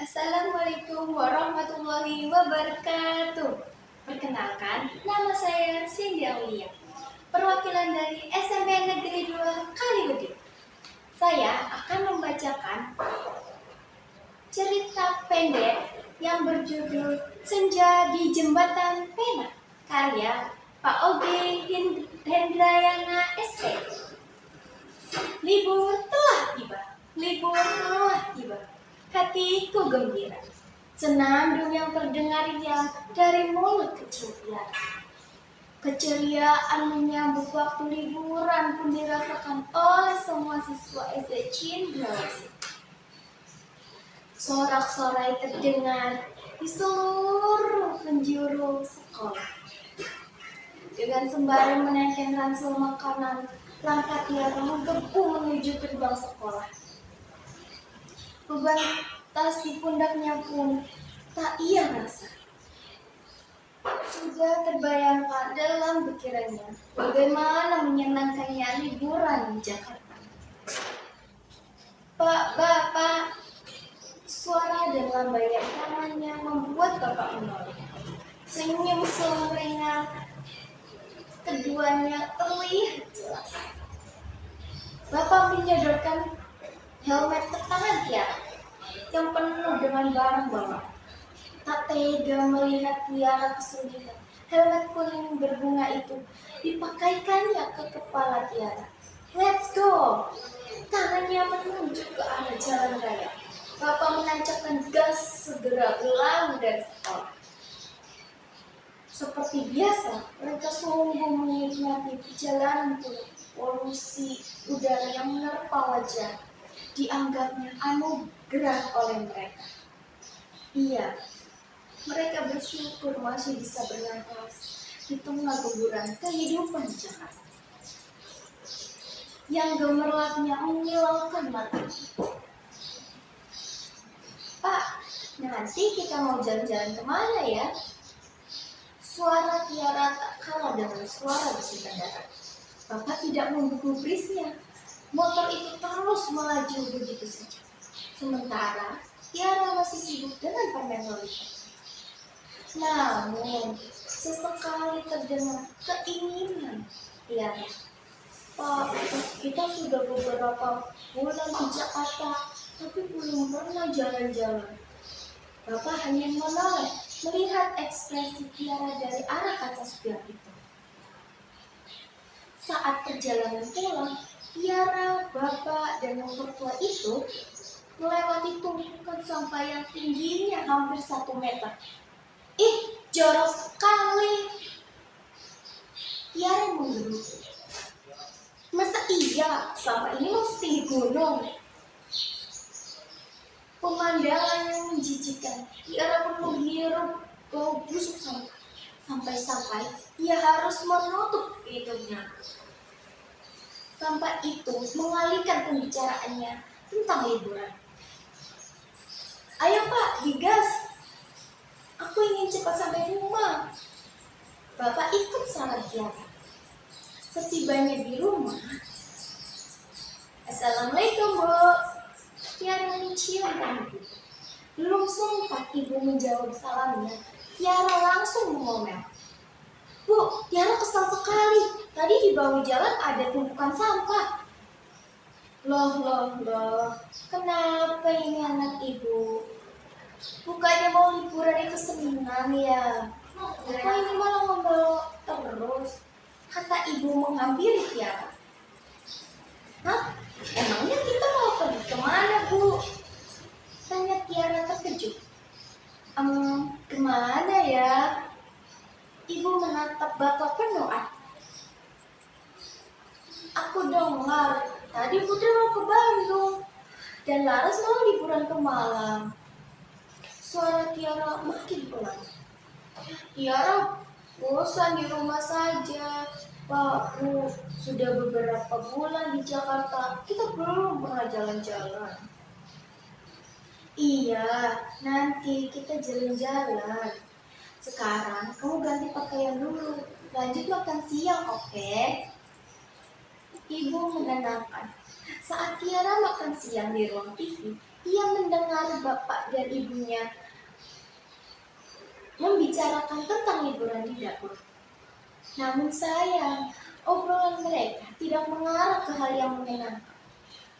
Assalamualaikum warahmatullahi wabarakatuh. Perkenalkan, nama saya Cindy Aulia, perwakilan dari SMP Negeri 2 Kaliudin. Saya akan membacakan cerita pendek yang berjudul Senja di Jembatan Pena, karya Pak Oge Hendrayana SP. Libur telah tiba, libur telah tiba. Hatiku gembira, senandung yang terdengar riang dari mulut kecil piara. Keceriaan menyambut waktu liburan pun dirasakan oleh semua siswa SD Cindrawasih. Sorak-sorai terdengar di seluruh penjuru sekolah. Dengan sembari menaikkan ransel makanan, langkah Tiara menggebu menuju gerbang sekolah. Beban tas di pundaknya pun tak ia rasa. Sudah terbayangkan dalam pikirannya bagaimana menyenangkannya liburan di Jakarta. Pak, Bapak, suara dan lambaian tangannya membuat Bapak menoleh. Senyum sumringah keduanya terlihat jelas. Bapak menyodorkan helmet ke tangan Tiara yang penuh dengan barang bawaan. Tak tega melihat Tiara kesulitan. Helmet kuning berbunga itu dipakaikannya ke kepala Tiara. Let's go! Tangannya menunjuk ke arah jalan raya. Bapak menancapkan gas segera berlalu dari sekolah. Seperti biasa, mereka sungguh menikmati perjalanan pulang. Polusi udara yang menerpa wajah dianggapnya anugerah oleh mereka. Iya, mereka bersyukur masih bisa bernafas di tengah guguran kehidupan Jakarta yang gemerlapnya menyilaukan mata. Pak, nanti kita mau jalan-jalan kemana ya? Suara Tiara tak kalah dengan suara besi kendaraan. Bapak tidak menggubrisnya. Motor itu terus melaju begitu saja. Sementara Tiara masih sibuk dengan permen lollipop. Namun, sesekali terdengar keinginan Tiara. Pak, kita sudah beberapa bulan di Jakarta, tapi belum pernah jalan-jalan. Bapak hanya menoleh melihat ekspresi Tiara dari arah kaca spion itu. Saat perjalanan pulang, Tiara, Bapak, dan motor tua itu melewati tumpukan sampah yang tingginya hampir 1 meter. Ih, jorok sekali! Tiara menggerutu. Masa iya, sampah ini masih tinggi gunung? Pemandangan yang menjijikan. Tiara pun menghirup bau busuk sampah. Sampai-sampai ia harus menutup hidungnya. Sampah itu mengalihkan pembicaraannya tentang liburan. Ayo Pak, digas. Aku ingin cepat sampai rumah. Bapak ikut saran Tiara. Setibanya di rumah, Assalamualaikum Bu. Tiara mencium ibu. Belum sempat ibu menjawab salamnya, Tiara langsung mengomel. Bu, Tiara kesal sekali. Tadi di bahu jalan ada tumpukan sampah. Loh. Kenapa ini anak ibu? Bukannya mau liburan itu senang ya? Kok ini malah ngomel terus? Kata ibu menghampiri Tiara. Hah? Emangnya kita mau pergi kemana, Bu? Tanya Tiara terkejut. Kemana ya? Ibu menatap Bapak penuh arti. Aku dengar, tadi Putri mau ke Bandung. Dan Laras mau liburan ke Malang. Suara Tiara makin pelan. Tiara, bosan di rumah saja. Pak, Bu, sudah beberapa bulan di Jakarta, kita belum pernah jalan-jalan. Iya, nanti kita jalan-jalan. Sekarang kamu ganti pakaian dulu, lanjut makan siang, oke? Ibu menenangkan. Saat Tiara makan siang di ruang TV, ia mendengar mendengar bapak dan ibunya membicarakan tentang liburan di dapur. Namun sayang, obrolan mereka tidak mengarah ke hal yang menyenangkan.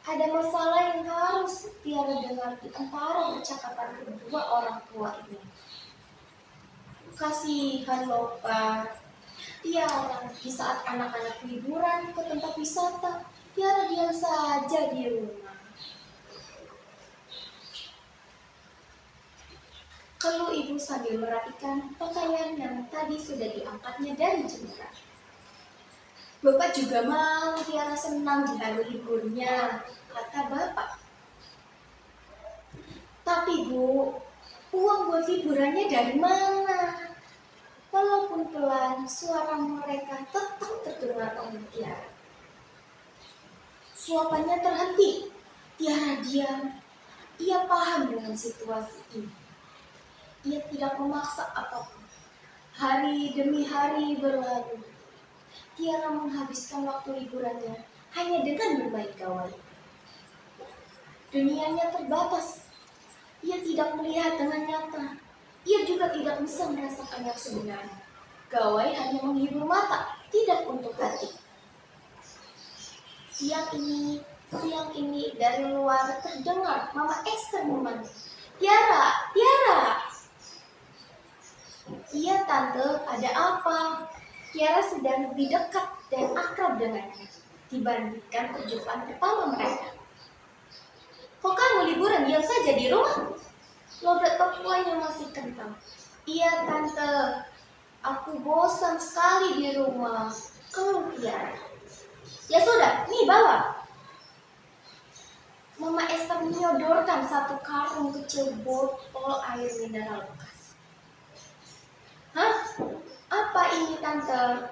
Ada masalah yang harus Tiara dengar di antara percakapan kedua orang tua ini. Kasihan loh Pak. Tiara di saat anak-anak liburan ke tempat wisata, Tiara diam saja di rumah. Keluh ibu sambil merapikan pakaian yang tadi sudah diangkatnya dari jemuran. Bapak juga mau Tiara senang di hari liburnya, kata bapak. Tapi Bu, uang buat liburannya dari mana? Walaupun pelan, suara mereka tetap terdengar oleh Tiara. Suapannya terhenti. Tiara diam. Ia paham dengan situasi ini. Ia tidak memaksa apapun. Hari demi hari berlalu. Tiara menghabiskan waktu liburannya hanya dengan bermain gawai. Dunianya terbatas. Ia tidak melihat dengan nyata. Ia juga tidak bisa merasakan yang sebenarnya. Gawai hanya menghibur mata, tidak untuk hati. Siang ini dari luar terdengar Mama Esther memanggil. Tiara, Tiara. Iya tante, ada apa? Tiara sedang lebih dekat dan akrab dengannya dibandingkan perjumpaan pertama mereka. Kok kamu liburan diam saja di rumah? Logat Papuanya masih kental. Iya tante, aku bosan sekali di rumah. Keluh Tiara. Ya sudah, nih bawa. Mama Esther menyodorkan satu karung kecil botol air mineral bekas. Hah? Apa ini tante?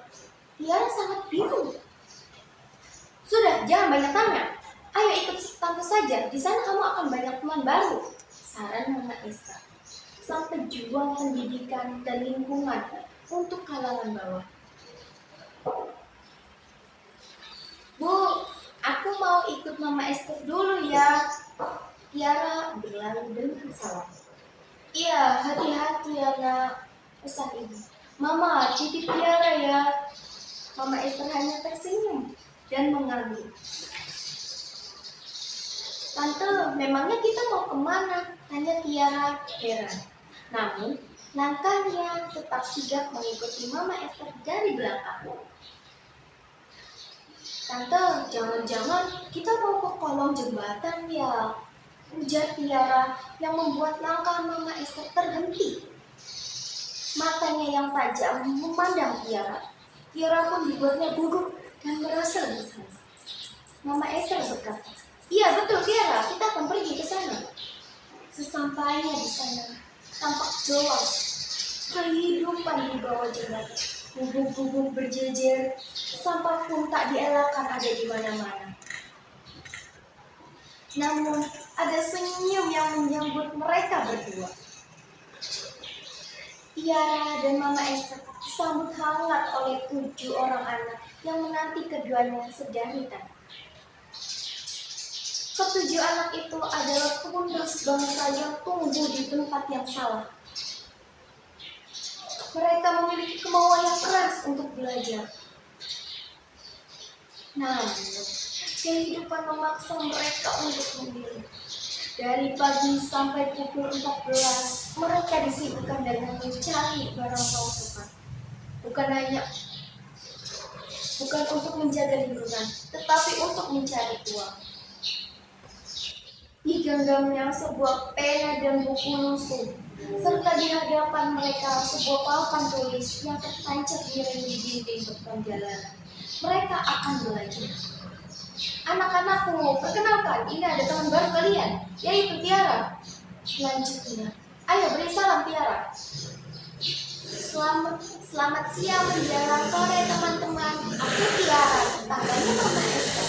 Tiara sangat bingung. Sudah, jangan banyak tanya. Ayo ikut tante saja, di sana kamu akan banyak teman baru. Saran Mama Esther, sang pejuang pendidikan dan lingkungan untuk kalangan bawah. Bu, aku mau ikut Mama Esther dulu ya. Tiara berlalu dengan salam. Iya, hati-hati ya nak, pesan ibu. Mama, titip Tiara ya. Mama Esther hanya tersenyum dan mengambil. Tante, memangnya kita mau kemana? Tanya Tiara heran. Namun, langkahnya tetap sigap mengikuti Mama Esther dari belakang. Tante, jangan-jangan kita mau ke kolong jembatan ya? Ujar Tiara yang membuat langkah Mama Esther terhenti. Matanya yang tajam memandang Tiara. Tiara pun dibuatnya gugup dan merasa bersalah. Mama Esther berkata, iya betul Tiara, kita akan pergi ke sana. Sesampainya di sana, tampak jelas kehidupan di bawah jembatan. Gubuk-gubuk berjejer, sampah pun tak dielakkan ada di mana-mana. Namun, ada senyum yang menyambut mereka berdua. Tiara dan Mama Esther disambut hangat oleh 7 orang anak yang menanti keduanya sedari tadi. Ketujuh anak itu adalah tunas bangsa yang tumbuh di tempat yang salah. Mereka memiliki kemauan yang keras untuk belajar. Namun, kehidupan memaksa mereka untuk memilih. Dari pagi sampai pukul 14, mereka disibukkan dengan mencari barang rongsokan. Bukan untuk menjaga lingkungan, tetapi untuk mencari uang. Di genggamnya sebuah pena dan buku lusuh, serta di hadapan mereka sebuah papan tulis yang tertancap miring di dinding depan jalanan. Mereka akan belajar. Anak-anakku, perkenalkan, ini ada teman baru kalian, yaitu Tiara. Lanjutnya, ayo beri salam Tiara. Selamat siang menjelang sore teman-teman. Aku Tiara, tetangganya Mama Esther.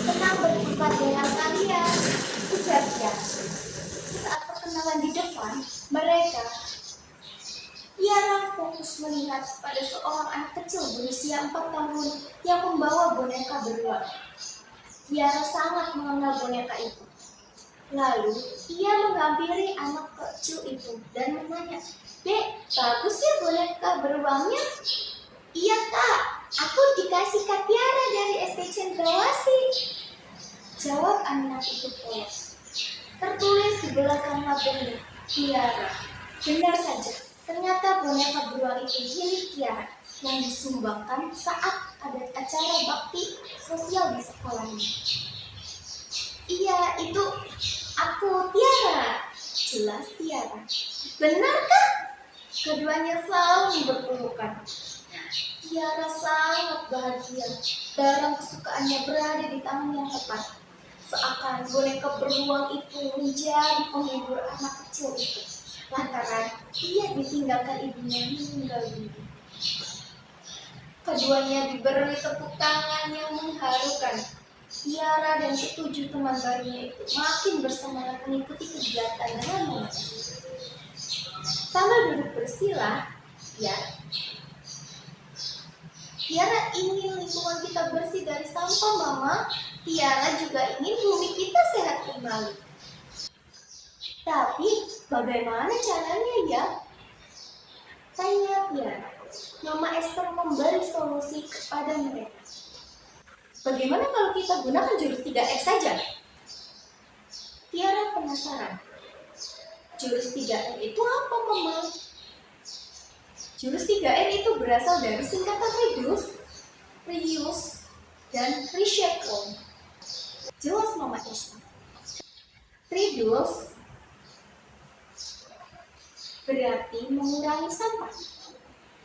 Senang berjumpa dengan kalian, ujar Tiara. Saat perkenalan di depan mereka, Tiara fokus melihat pada seorang anak kecil berusia 4 tahun yang membawa boneka beruang. Tiara sangat mengenal boneka itu. Lalu ia menghampiri anak kecil itu dan bertanya, "Dek, bagus ya boneka beruangnya?" "Iya kak, aku dikasih Kak Tiara dari SD Cendrawasih," jawab anak itu polos. Tertulis di belakang labelnya, Tiara. Benar saja, ternyata boneka beruang itu milik Tiara yang disumbangkan saat ada acara bakti sosial di sekolahnya. "Iya, itu aku, Tiara," jelas Tiara. "Benarkah?" Keduanya saling berpelukan. Tiara sangat bahagia. Barang kesukaannya berada di tangan yang tepat. Seakan boneka beruang itu menjadi penghibur anak kecil itu. Lantaran ia ditinggalkan ibunya meninggal dunia. Keduanya diberi tepuk tangan yang mengharukan. Tiara dan ketujuh teman barunya itu makin bersemangat mengikuti kegiatan dengan mengaji. Sambil duduk bersila, Tiara ingin lingkungan kita bersih dari sampah, Mama. Tiara juga ingin bumi kita sehat kembali. Tapi bagaimana caranya ya? Tanya Tiara. Mama Esther memberi solusi kepada mereka. Bagaimana kalau kita gunakan jurus 3R saja? Tiara penasaran. Jurus 3R itu apa, Mama? Jurus 3R itu berasal dari singkatan reduce, reuse, dan recycle. Jelas Mama Esther. Reduce berarti mengurangi sampah.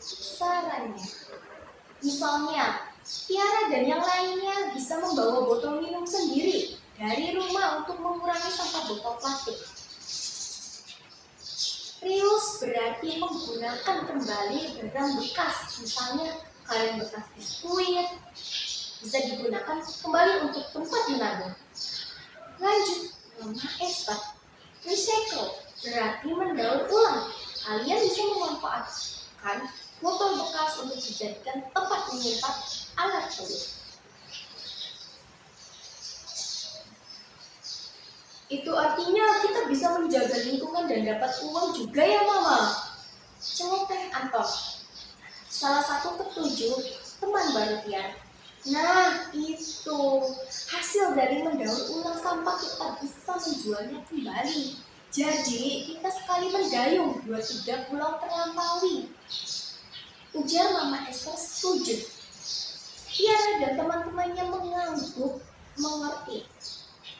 Sarannya, misalnya, Tiara dan yang lainnya bisa membawa botol minum sendiri dari rumah untuk mengurangi sampah botol plastik. Reuse berarti menggunakan kembali barang bekas, misalnya kaleng bekas biskuit, bisa digunakan kembali untuk tempat menabung. Lanjut, Mama Esther. Recycle berarti mendaur ulang. Kalian bisa memanfaatkan botol bekas untuk dijadikan tempat menyimpan alat tulis. Itu artinya kita bisa menjaga lingkungan dan dapat uang juga ya, Mama? Celoteh Anton, salah satu ketujuh teman baru Tiara. Nah, itu hasil dari mendaur ulang sampah, kita bisa menjualnya kembali. Jadi, kita sekali mendayung 2-3 pulau terlampaui. Ujar Mama Esther setuju. Tiara dan teman-temannya mengangguk mengerti.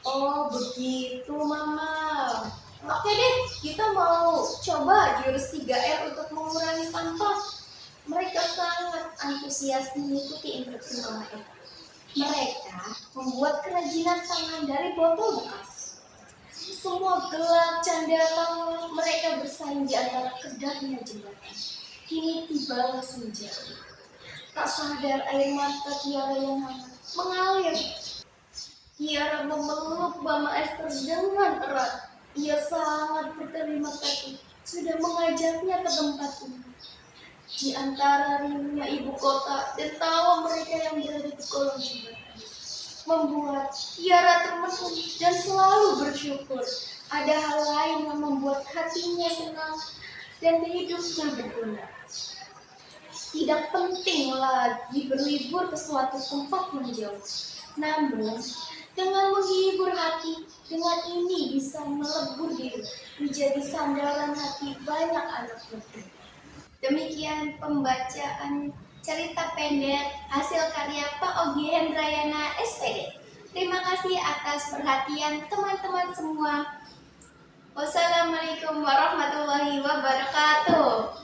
Oh, begitu, Mama. Oke deh, kita mau coba jurus 3R untuk mengurangi sampah. Mereka sangat antusias mengikuti instruksi Mama Esther. Mereka membuat kerajinan tangan dari botol bekas. Semua gelap canda tawa, mereka bersaing di antara kedapnya jembatan. Kini tibalah senja. Tak sadar air mata Tiara yang hangat mengalir. Tiara memeluk Mama Esther dengan erat. Ia sangat berterima kasih sudah mengajaknya ke tempat ini. Di antara rindunya ibu kota dan tawa mereka yang berada di kolong jembatan membuat Tiara termenung dan selalu bersyukur. Ada hal lain yang membuat hatinya senang dan hidupnya berguna. Tidak penting lagi berlibur ke suatu tempat yang jauh. Namun, dengan menghibur hati, dengan ini bisa melebur diri, menjadi sandaran hati banyak anak negeri. Demikian pembacaan cerita pendek hasil karya Pak Ogi Hendrayana SPD. Terima kasih atas perhatian teman-teman semua. Wassalamualaikum warahmatullahi wabarakatuh.